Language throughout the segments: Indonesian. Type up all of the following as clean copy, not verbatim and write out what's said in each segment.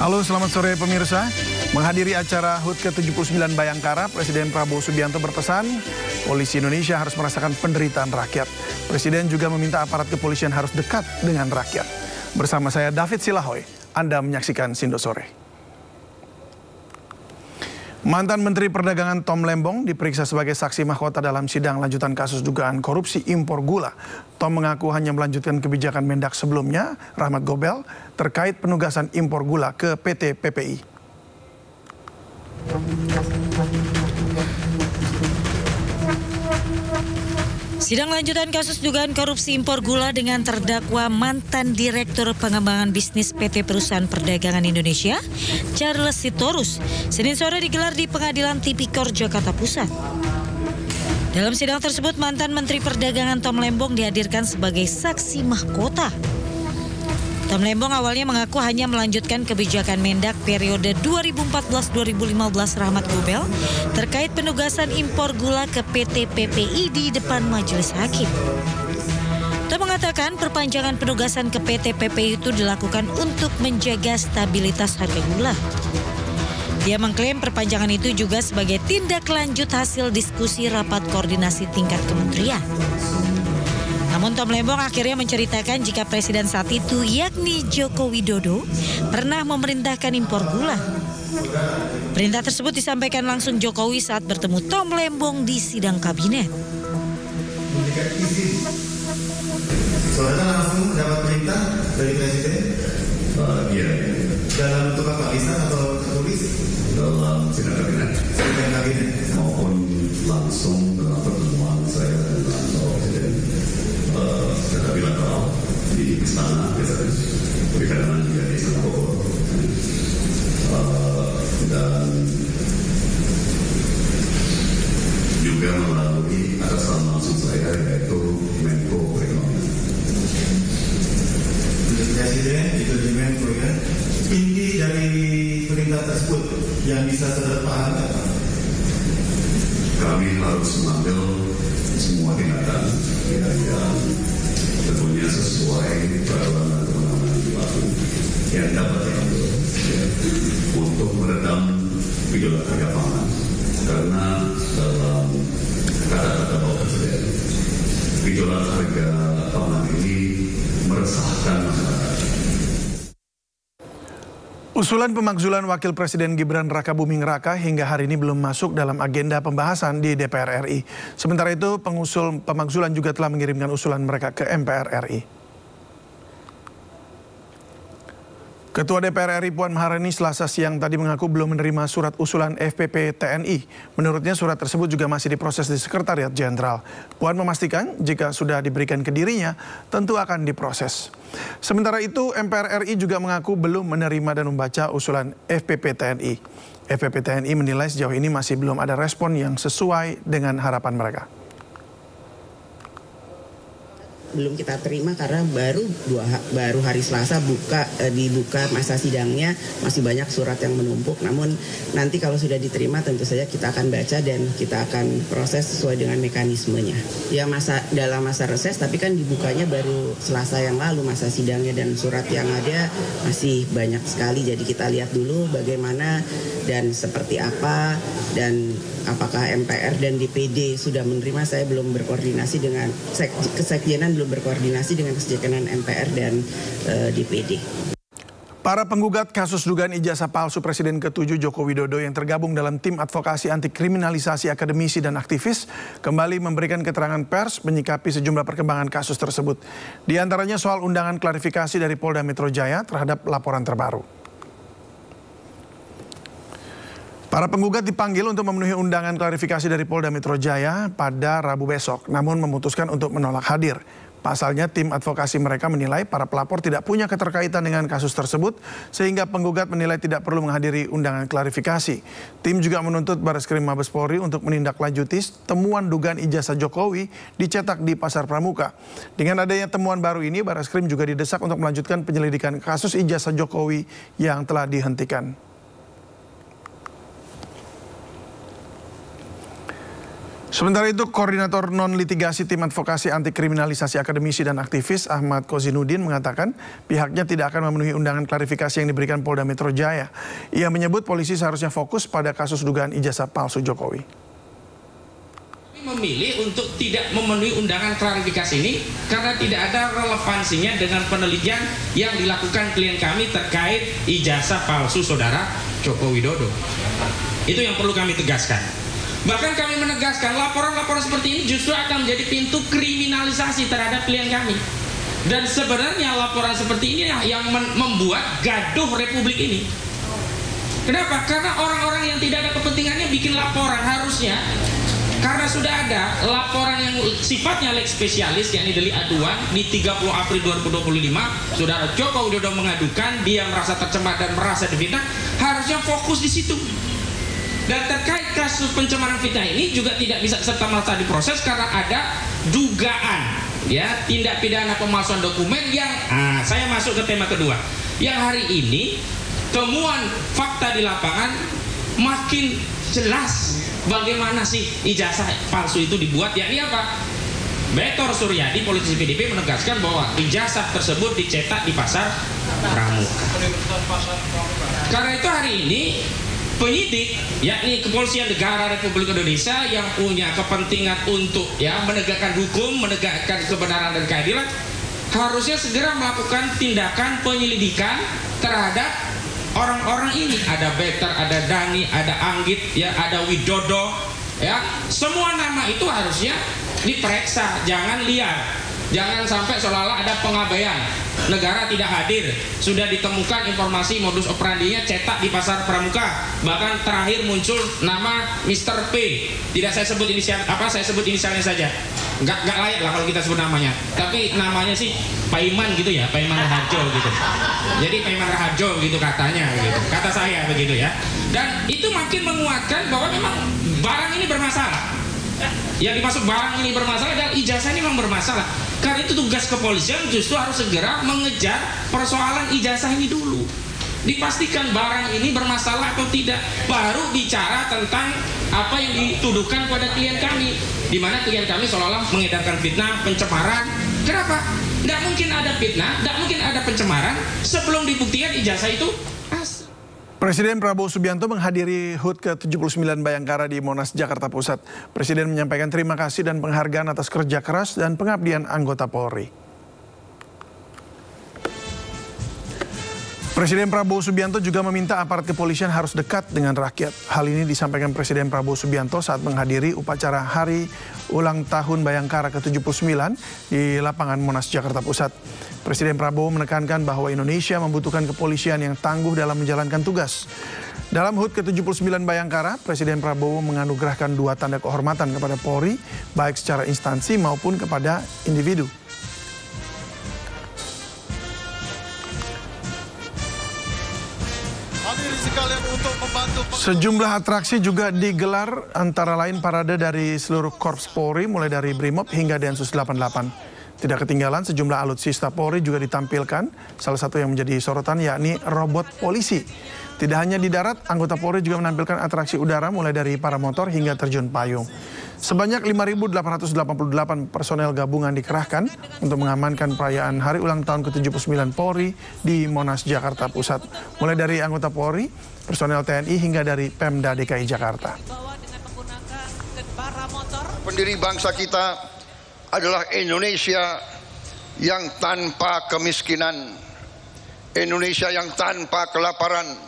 Halo, selamat sore pemirsa. Menghadiri acara HUT ke-79 Bayangkara, Presiden Prabowo Subianto berpesan, polisi Indonesia harus merasakan penderitaan rakyat. Presiden juga meminta aparat kepolisian harus dekat dengan rakyat. Bersama saya David Silahoy, Anda menyaksikan Sindo Sore. Mantan Menteri Perdagangan Tom Lembong diperiksa sebagai saksi mahkota dalam sidang lanjutan kasus dugaan korupsi impor gula. Tom mengaku hanya melanjutkan kebijakan Mendak sebelumnya, Rahmat Gobel, terkait penugasan impor gula ke PT PPI. Sidang lanjutan kasus dugaan korupsi impor gula dengan terdakwa mantan Direktur Pengembangan Bisnis PT Perusahaan Perdagangan Indonesia, Charles Sitorus, Senin sore digelar di Pengadilan Tipikor Jakarta Pusat. Dalam sidang tersebut, mantan Menteri Perdagangan Tom Lembong dihadirkan sebagai saksi mahkota. Tom Lembong awalnya mengaku hanya melanjutkan kebijakan Mendak periode 2014-2015 Rahmat Gobel terkait penugasan impor gula ke PT PPI di depan majelis hakim. Tom mengatakan perpanjangan penugasan ke PT PPI itu dilakukan untuk menjaga stabilitas harga gula. Dia mengklaim perpanjangan itu juga sebagai tindak lanjut hasil diskusi rapat koordinasi tingkat kementerian. Namun Tom Lembong akhirnya menceritakan jika presiden saat itu, yakni Joko Widodo, pernah memerintahkan impor gula. Perintah tersebut disampaikan langsung Jokowi saat bertemu Tom Lembong di sidang kabinet. Saudara langsung dapat perintah dari presiden? Iya. Dalam bentuk apa? Lisan atau tertulis? Dalam sidang kabinet. Sidang kabinet maupun langsung dalam pertemuan saya dengan presiden. Secara bilateral di istana biasanya, kadang-kadang juga di istana Bogor, dan juga melalui atasan langsung saya, yaitu Menko Perekonomian. Presiden itu di Menko ya. Inti dari perintah tersebut yang bisa saudara pahami apa? Kami harus mengambil semua tindakan yang tentunya sesuai peraturan dan kewenangan yang berlaku yang dapat diambil untuk meredam gejolak harga pangan, karena dalam kata-kata Bapak Presiden, gejolak harga pangan ini meresahkan masyarakat. Usulan pemakzulan Wakil Presiden Gibran Rakabuming Raka hingga hari ini belum masuk dalam agenda pembahasan di DPR RI. Sementara itu, pengusul pemakzulan juga telah mengirimkan usulan mereka ke MPR RI. Ketua DPR RI Puan Maharani Selasa siang tadi mengaku belum menerima surat usulan FPP TNI. Menurutnya surat tersebut juga masih diproses di Sekretariat Jenderal. Puan memastikan jika sudah diberikan ke dirinya, tentu akan diproses. Sementara itu, MPR RI juga mengaku belum menerima dan membaca usulan FPP TNI. FPP TNI menilai sejauh ini masih belum ada respon yang sesuai dengan harapan mereka. Belum kita terima karena baru hari Selasa dibuka masa sidangnya, masih banyak surat yang menumpuk. Namun nanti kalau sudah diterima tentu saja kita akan baca dan kita akan proses sesuai dengan mekanismenya. Ya dalam masa reses, tapi kan dibukanya baru Selasa yang lalu masa sidangnya, dan surat yang ada masih banyak sekali. Jadi kita lihat dulu bagaimana dan seperti apa, dan apakah MPR dan DPD sudah menerima. Saya belum berkoordinasi dengan Kesekjenan, belum berkoordinasi dengan Kesekjenan MPR dan DPD. Para penggugat kasus dugaan ijazah palsu Presiden ke-7 Joko Widodo yang tergabung dalam tim advokasi anti kriminalisasi akademisi dan aktivis kembali memberikan keterangan pers menyikapi sejumlah perkembangan kasus tersebut. Di antaranya soal undangan klarifikasi dari Polda Metro Jaya terhadap laporan terbaru. Para penggugat dipanggil untuk memenuhi undangan klarifikasi dari Polda Metro Jaya pada Rabu besok, namun memutuskan untuk menolak hadir. Pasalnya, tim advokasi mereka menilai para pelapor tidak punya keterkaitan dengan kasus tersebut, sehingga penggugat menilai tidak perlu menghadiri undangan klarifikasi. Tim juga menuntut Bareskrim Mabes Polri untuk menindaklanjuti temuan dugaan ijazah Jokowi dicetak di Pasar Pramuka. Dengan adanya temuan baru ini, Bareskrim juga didesak untuk melanjutkan penyelidikan kasus ijazah Jokowi yang telah dihentikan. Sementara itu, Koordinator Non-Litigasi Tim Advokasi Anti Kriminalisasi Akademisi dan Aktivis Ahmad Kozinudin mengatakan pihaknya tidak akan memenuhi undangan klarifikasi yang diberikan Polda Metro Jaya. Ia menyebut polisi seharusnya fokus pada kasus dugaan ijazah palsu Jokowi. Memilih untuk tidak memenuhi undangan klarifikasi ini karena tidak ada relevansinya dengan penelitian yang dilakukan klien kami terkait ijazah palsu saudara Joko Widodo. Itu yang perlu kami tegaskan. Bahkan kami menegaskan laporan-laporan seperti ini justru akan menjadi pintu kriminalisasi terhadap klien kami. Dan sebenarnya laporan seperti ini yang membuat gaduh Republik ini. Kenapa? Karena orang-orang yang tidak ada kepentingannya bikin laporan harusnya. Karena sudah ada laporan yang sifatnya lex spesialis, yakni delik aduan di 30 April 2025, saudara Joko Widodo mengadukan dia merasa tercemar dan merasa difitnah, harusnya fokus di situ. Dan terkait kasus pencemaran fitnah ini juga tidak bisa serta-merta diproses karena ada dugaan ya tindak pidana pemalsuan dokumen yang saya masuk ke tema kedua. Yang hari ini temuan fakta di lapangan makin jelas bagaimana sih ijazah palsu itu dibuat, yakni apa? Betor Suryadi, politisi PDIP, menegaskan bahwa ijazah tersebut dicetak di pasar Pramuka. Karena itu hari ini penyidik, yakni Kepolisian Negara Republik Indonesia yang punya kepentingan untuk menegakkan hukum, menegakkan kebenaran dan keadilan, harusnya segera melakukan tindakan penyelidikan terhadap orang-orang ini. Ada Better, ada Dani, ada Anggit, ada Widodo, semua nama itu harusnya diperiksa, jangan liar. Jangan sampai seolah-olah ada pengabaian, negara tidak hadir. Sudah ditemukan informasi modus operandinya cetak di pasar Pramuka. Bahkan terakhir muncul nama Mr. P. Tidak saya sebut inisial saya sebut inisialnya saja. Nggak layak lah kalau kita sebut namanya. Tapi namanya sih Paiman gitu ya, Paiman Raharjo gitu. Jadi Paiman Raharjo gitu katanya gitu. Kata saya begitu ya. Dan itu makin menguatkan bahwa memang barang ini bermasalah. Yang dimaksud barang ini bermasalah dan ijazah ini memang bermasalah. Karena itu tugas kepolisian justru harus segera mengejar persoalan ijazah ini dulu. Dipastikan barang ini bermasalah atau tidak, baru bicara tentang apa yang dituduhkan pada klien kami, di mana klien kami seolah-olah mengedarkan fitnah, pencemaran. Kenapa? Tidak mungkin ada fitnah, tidak mungkin ada pencemaran sebelum dibuktikan ijazah itu asli. Presiden Prabowo Subianto menghadiri HUT ke-79 Bayangkara di Monas, Jakarta Pusat. Presiden menyampaikan terima kasih dan penghargaan atas kerja keras dan pengabdian anggota Polri. Presiden Prabowo Subianto juga meminta aparat kepolisian harus dekat dengan rakyat. Hal ini disampaikan Presiden Prabowo Subianto saat menghadiri upacara Hari Ulang Tahun Bayangkara ke-79 di lapangan Monas, Jakarta Pusat. Presiden Prabowo menekankan bahwa Indonesia membutuhkan kepolisian yang tangguh dalam menjalankan tugas. Dalam HUT ke-79 Bayangkara, Presiden Prabowo menganugerahkan 2 tanda kehormatan kepada Polri, baik secara instansi maupun kepada individu. Sejumlah atraksi juga digelar, antara lain parade dari seluruh Korps Polri mulai dari Brimob hingga Densus 88. Tidak ketinggalan sejumlah alutsista Polri juga ditampilkan, salah satu yang menjadi sorotan yakni robot polisi. Tidak hanya di darat, anggota Polri juga menampilkan atraksi udara mulai dari paramotor hingga terjun payung. Sebanyak 5.888 personel gabungan dikerahkan untuk mengamankan perayaan Hari Ulang Tahun ke-79 Polri di Monas, Jakarta Pusat. Mulai dari anggota Polri, personel TNI hingga dari Pemda DKI Jakarta. Pendiri bangsa kita adalah Indonesia yang tanpa kemiskinan, Indonesia yang tanpa kelaparan,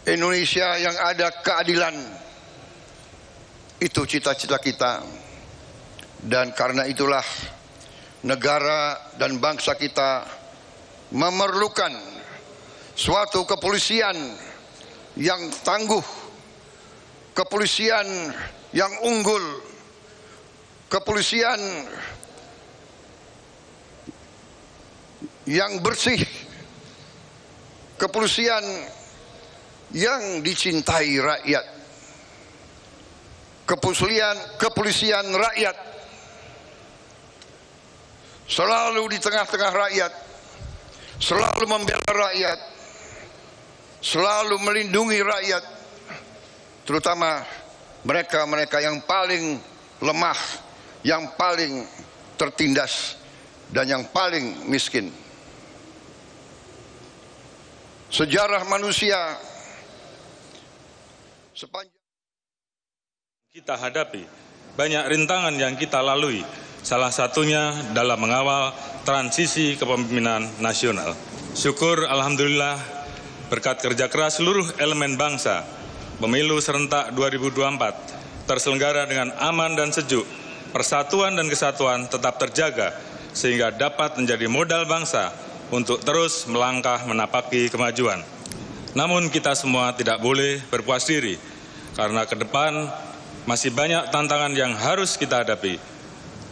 Indonesia yang ada keadilan. Itu cita-cita kita. Dan karena itulah negara dan bangsa kita memerlukan suatu kepolisian yang tangguh, kepolisian yang unggul, kepolisian yang bersih, kepolisian yang dicintai rakyat, kepolisian rakyat, selalu di tengah-tengah rakyat, selalu membela rakyat, selalu melindungi rakyat, terutama mereka-mereka yang paling lemah, yang paling tertindas, dan yang paling miskin. Sejarah manusia sepanjang kita hadapi, banyak rintangan yang kita lalui, salah satunya dalam mengawal transisi kepemimpinan nasional. Syukur alhamdulillah berkat kerja keras seluruh elemen bangsa, pemilu serentak 2024 terselenggara dengan aman dan sejuk, persatuan dan kesatuan tetap terjaga sehingga dapat menjadi modal bangsa untuk terus melangkah menapaki kemajuan. Namun kita semua tidak boleh berpuas diri, karena ke depan masih banyak tantangan yang harus kita hadapi.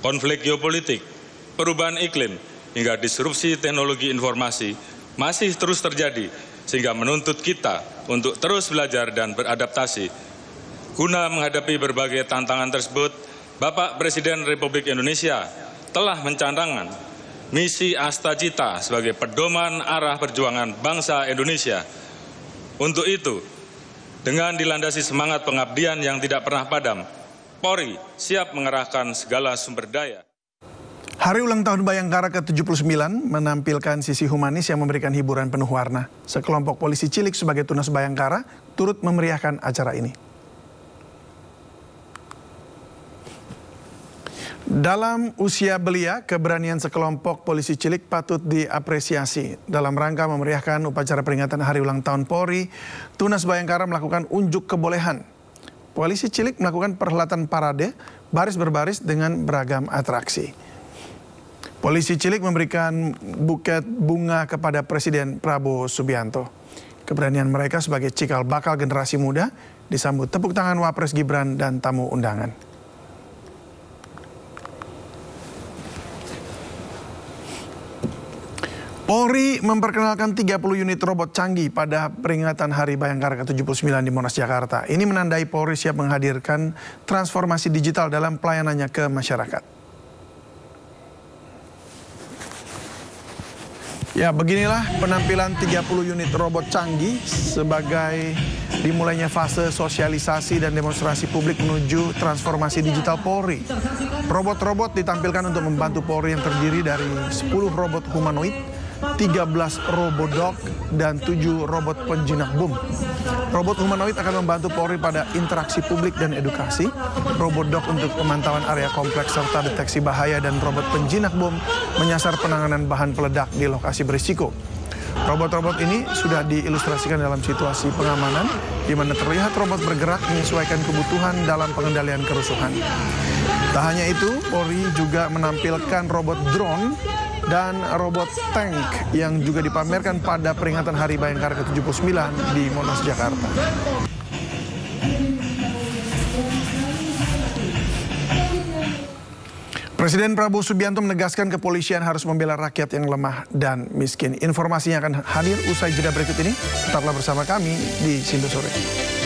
Konflik geopolitik, perubahan iklim, hingga disrupsi teknologi informasi masih terus terjadi, sehingga menuntut kita untuk terus belajar dan beradaptasi. Guna menghadapi berbagai tantangan tersebut, Bapak Presiden Republik Indonesia telah mencanangkan misi Astacita sebagai pedoman arah perjuangan bangsa Indonesia. Untuk itu, dengan dilandasi semangat pengabdian yang tidak pernah padam, Polri siap mengerahkan segala sumber daya. Hari ulang tahun Bayangkara ke-79 menampilkan sisi humanis yang memberikan hiburan penuh warna. Sekelompok polisi cilik sebagai tunas Bayangkara turut memeriahkan acara ini. Dalam usia belia, keberanian sekelompok polisi cilik patut diapresiasi. Dalam rangka memeriahkan upacara peringatan Hari Ulang Tahun Polri, Tunas Bayangkara melakukan unjuk kebolehan. Polisi cilik melakukan perhelatan parade, baris berbaris dengan beragam atraksi. Polisi cilik memberikan buket bunga kepada Presiden Prabowo Subianto. Keberanian mereka sebagai cikal bakal generasi muda disambut tepuk tangan Wapres Gibran dan tamu undangan. Polri memperkenalkan 30 unit robot canggih pada peringatan Hari Bayangkara ke-79 di Monas, Jakarta. Ini menandai Polri siap menghadirkan transformasi digital dalam pelayanannya ke masyarakat. Ya, beginilah penampilan 30 unit robot canggih sebagai dimulainya fase sosialisasi dan demonstrasi publik menuju transformasi digital Polri. Robot-robot ditampilkan untuk membantu Polri yang terdiri dari 10 robot humanoid, 13 robodog, dan 7 robot penjinak bom. Robot humanoid akan membantu Polri pada interaksi publik dan edukasi, robodog untuk pemantauan area kompleks serta deteksi bahaya, dan robot penjinak bom menyasar penanganan bahan peledak di lokasi berisiko. Robot-robot ini sudah diilustrasikan dalam situasi pengamanan, di mana terlihat robot bergerak menyesuaikan kebutuhan dalam pengendalian kerusuhan. Tak hanya itu, Polri juga menampilkan robot drone dan robot tank yang juga dipamerkan pada peringatan Hari Bayangkara ke-79 di Monas, Jakarta. Presiden Prabowo Subianto menegaskan kepolisian harus membela rakyat yang lemah dan miskin. Informasinya akan hadir usai jeda berikut ini. Tetaplah bersama kami di Sindo Sore.